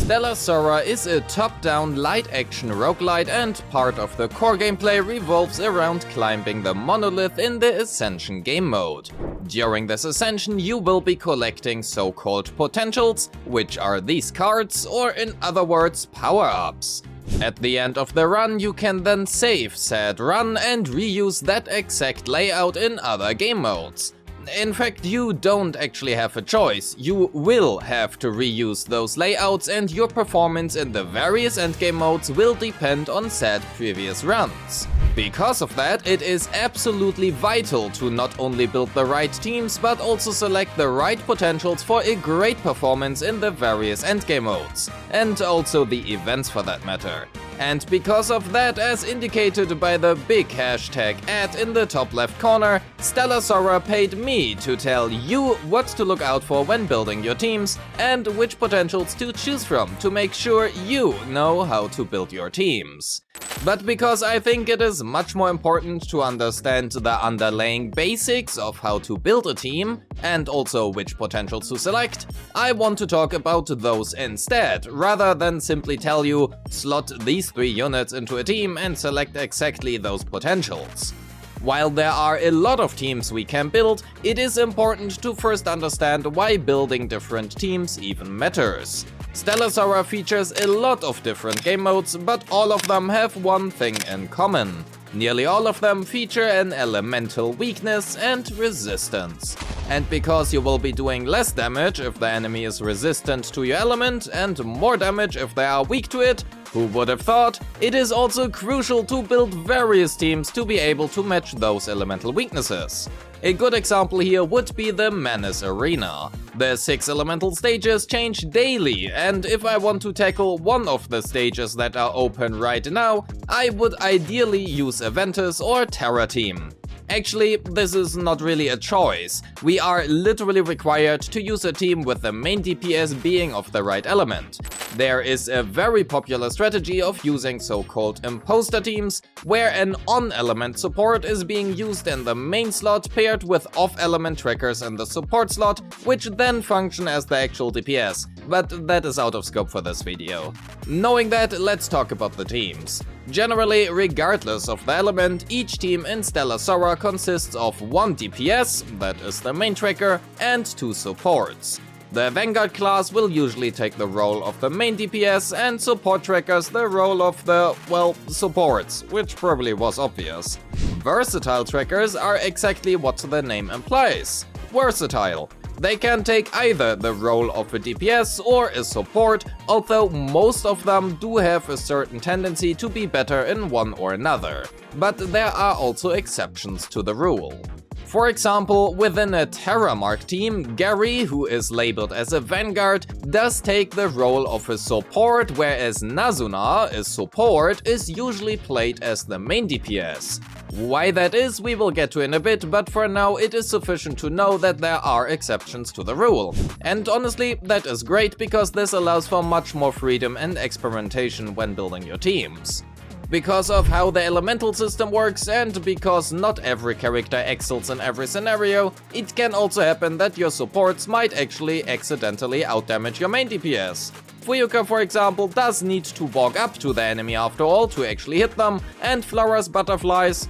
Stella Sora is a top-down light-action roguelite, and part of the core gameplay revolves around climbing the monolith in the Ascension game mode. During this ascension you will be collecting so-called potentials, which are these cards, or in other words, power-ups. At the end of the run you can then save said run and reuse that exact layout in other game modes. In fact, you don't actually have a choice, you will have to reuse those layouts, and your performance in the various endgame modes will depend on said previous runs. Because of that, it is absolutely vital to not only build the right teams, but also select the right potentials for a great performance in the various endgame modes, and also the events for that matter. And because of that, as indicated by the big hashtag ad in the top left corner, Stella Sora paid me to tell you what to look out for when building your teams, and which potentials to choose from to make sure you know how to build your teams. But because I think it is much more important to understand the underlying basics of how to build a team, and also which potentials to select, I want to talk about those instead, rather than simply tell you, slot these 3 units into a team and select exactly those potentials. While there are a lot of teams we can build, it is important to first understand why building different teams even matters. Stella Sora features a lot of different game modes, but all of them have one thing in common. Nearly all of them feature an elemental weakness and resistance. And because you will be doing less damage if the enemy is resistant to your element, and more damage if they are weak to it, who would have thought, it is also crucial to build various teams to be able to match those elemental weaknesses. A good example here would be the Menace Arena. The 6 elemental stages change daily, and if I want to tackle one of the stages that are open right now, I would ideally use Aventus or Terra Team. Actually, this is not really a choice. We are literally required to use a team with the main DPS being of the right element. There is a very popular strategy of using so-called imposter teams, where an on-element support is being used in the main slot paired with off-element trackers in the support slot, which then function as the actual DPS, but that is out of scope for this video. Knowing that, let's talk about the teams. Generally, regardless of the element, each team in Stella Sora consists of 1 DPS, that is the main tracker, and 2 supports. The Vanguard class will usually take the role of the main DPS, and support trackers the role of the, well, supports, which probably was obvious. Versatile trackers are exactly what the name implies. Versatile. They can take either the role of a DPS or a support, although most of them do have a certain tendency to be better in one or another. But there are also exceptions to the rule. For example, within a Terramark team, Gary, who is labeled as a Vanguard, does take the role of a support, whereas Nazuna, a support, is usually played as the main DPS. Why that is, we will get to in a bit, but for now it is sufficient to know that there are exceptions to the rule. And honestly, that is great, because this allows for much more freedom and experimentation when building your teams. Because of how the elemental system works, and because not every character excels in every scenario, it can also happen that your supports might actually accidentally outdamage your main DPS. Fuyuka, for example, does need to walk up to the enemy after all to actually hit them, and Flora's butterflies,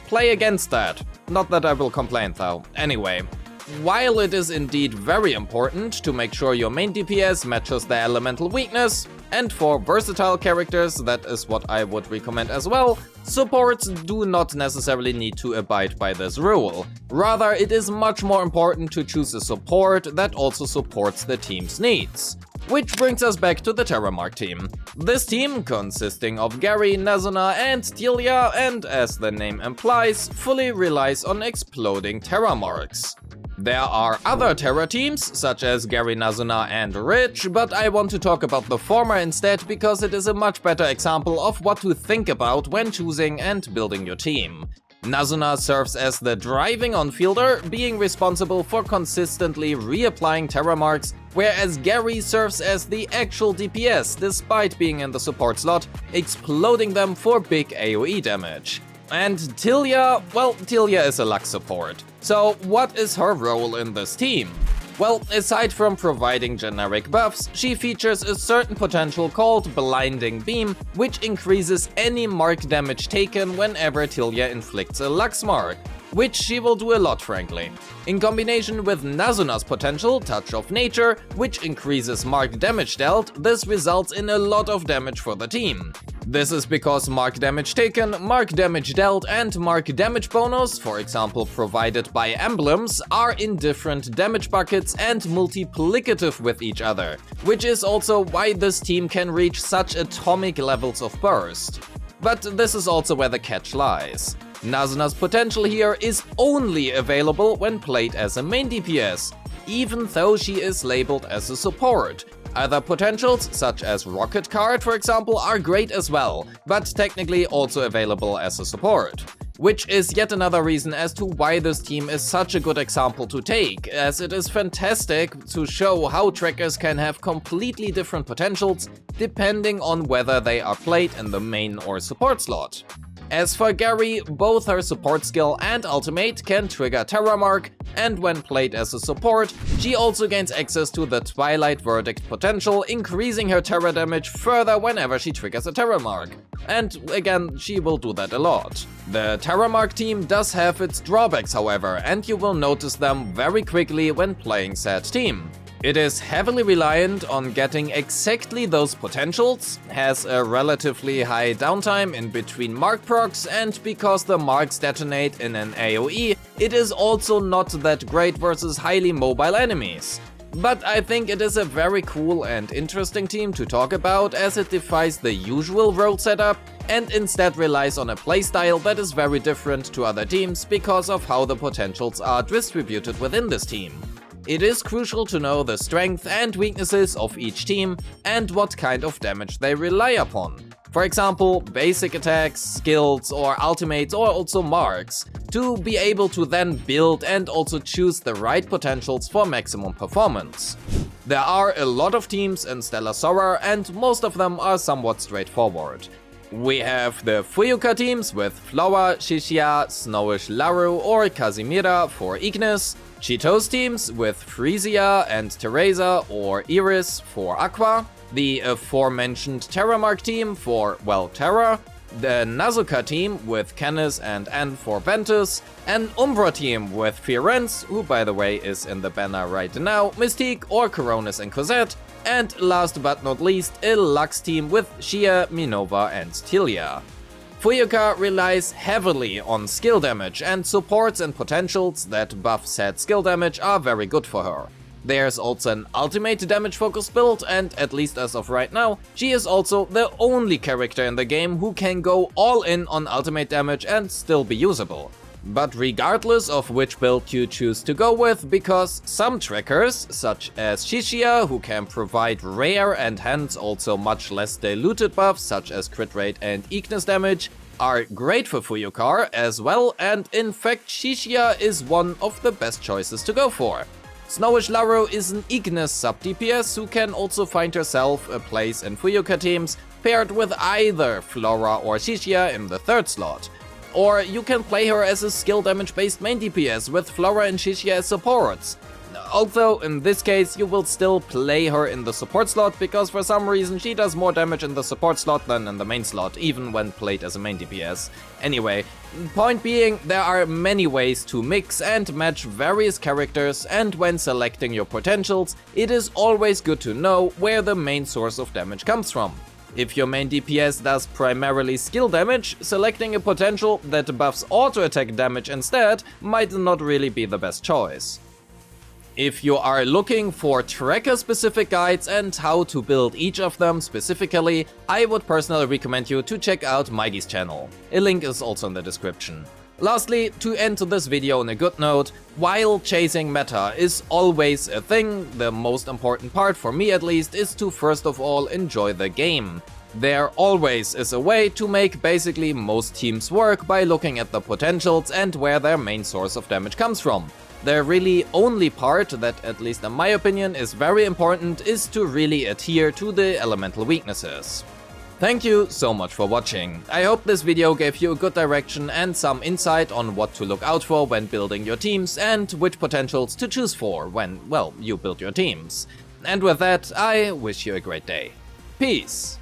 play against that. Not that I will complain though. Anyway. While it is indeed very important to make sure your main DPS matches the elemental weakness, and for versatile characters that is what I would recommend as well, supports do not necessarily need to abide by this rule. Rather, it is much more important to choose a support that also supports the team's needs. Which brings us back to the Terramark team. This team, consisting of Gary, Nazuna and Telia, and as the name implies, fully relies on exploding Terramarks. There are other Terra teams, such as Gary, Nazuna and Rich, but I want to talk about the former instead because it is a much better example of what to think about when choosing and building your team. Nazuna serves as the driving on-fielder, being responsible for consistently reapplying Terramarks, whereas Gary serves as the actual DPS despite being in the support slot, exploding them for big AoE damage. And Telia, well, Telia is a Lux support. So what is her role in this team? Well, aside from providing generic buffs, she features a certain potential called Blinding Beam, which increases any mark damage taken whenever Tilia inflicts a Lux mark, which she will do a lot, frankly. In combination with Nazuna's potential, Touch of Nature, which increases mark damage dealt, this results in a lot of damage for the team. This is because mark damage taken, mark damage dealt, and mark damage bonus, for example provided by emblems, are in different damage buckets and multiplicative with each other, which is also why this team can reach such atomic levels of burst. But this is also where the catch lies. Nazuna's potential here is only available when played as a main DPS, even though she is labeled as a support. Other potentials, such as Rocket Card for example, are great as well, but technically also available as a support. Which is yet another reason as to why this team is such a good example to take, as it is fantastic to show how trackers can have completely different potentials depending on whether they are played in the main or support slot. As for Gary, both her support skill and ultimate can trigger Terra Mark, and when played as a support, she also gains access to the Twilight Verdict potential, increasing her Terra damage further whenever she triggers a Terra Mark. And again, she will do that a lot. The Terra Mark team does have its drawbacks, however, and you will notice them very quickly when playing said team. It is heavily reliant on getting exactly those potentials, has a relatively high downtime in between mark procs, and because the marks detonate in an AoE, it is also not that great versus highly mobile enemies. But I think it is a very cool and interesting team to talk about, as it defies the usual role setup and instead relies on a playstyle that is very different to other teams because of how the potentials are distributed within this team. It is crucial to know the strengths and weaknesses of each team and what kind of damage they rely upon. For example, basic attacks, skills, or ultimates, or also marks, to be able to then build and also choose the right potentials for maximum performance. There are a lot of teams in Stella Sora, and most of them are somewhat straightforward. We have the Fuyuka teams with Flower, Shishia, Snowish Laru, or Casimira for Ignis, Cheeto's teams with Frisia and Teresa or Iris for Aqua, the aforementioned Terra Mark team for, well, Terra, the Nazuka team with Canis and Anne for Ventus, an Umbra team with Firenze, who by the way is in the banner right now, Mystique or Coronis and Cosette, and last but not least, a Lux team with Shia, Minova and Tilia. Fuyuka relies heavily on skill damage, and supports and potentials that buff said skill damage are very good for her. There's also an ultimate damage focus build, and at least as of right now, she is also the only character in the game who can go all in on ultimate damage and still be usable. But regardless of which build you choose to go with, because some trackers, such as Shishia, who can provide rare and hence also much less diluted buffs such as crit rate and Ignis damage, are great for Fuyuka as well, and in fact Shishia is one of the best choices to go for. Snowish Laru is an Ignis sub-DPS who can also find herself a place in Fuyuka teams paired with either Flora or Shishia in the third slot. Or you can play her as a skill damage based main DPS with Flora and Shishia as supports. Although in this case you will still play her in the support slot because for some reason she does more damage in the support slot than in the main slot, even when played as a main DPS. Anyway, point being, there are many ways to mix and match various characters, and when selecting your potentials, it is always good to know where the main source of damage comes from. If your main DPS does primarily skill damage, selecting a potential that buffs auto attack damage instead might not really be the best choice. If you are looking for tracker-specific guides and how to build each of them specifically, I would personally recommend you to check out Maigi's channel. A link is also in the description. Lastly, to end this video on a good note, while chasing meta is always a thing, the most important part, for me at least, is to first of all enjoy the game. There always is a way to make basically most teams work by looking at the potentials and where their main source of damage comes from. The really only part that, at least in my opinion, is very important is to really adhere to the elemental weaknesses. Thank you so much for watching. I hope this video gave you a good direction and some insight on what to look out for when building your teams and which potentials to choose for when, well, you build your teams. And with that, I wish you a great day. Peace!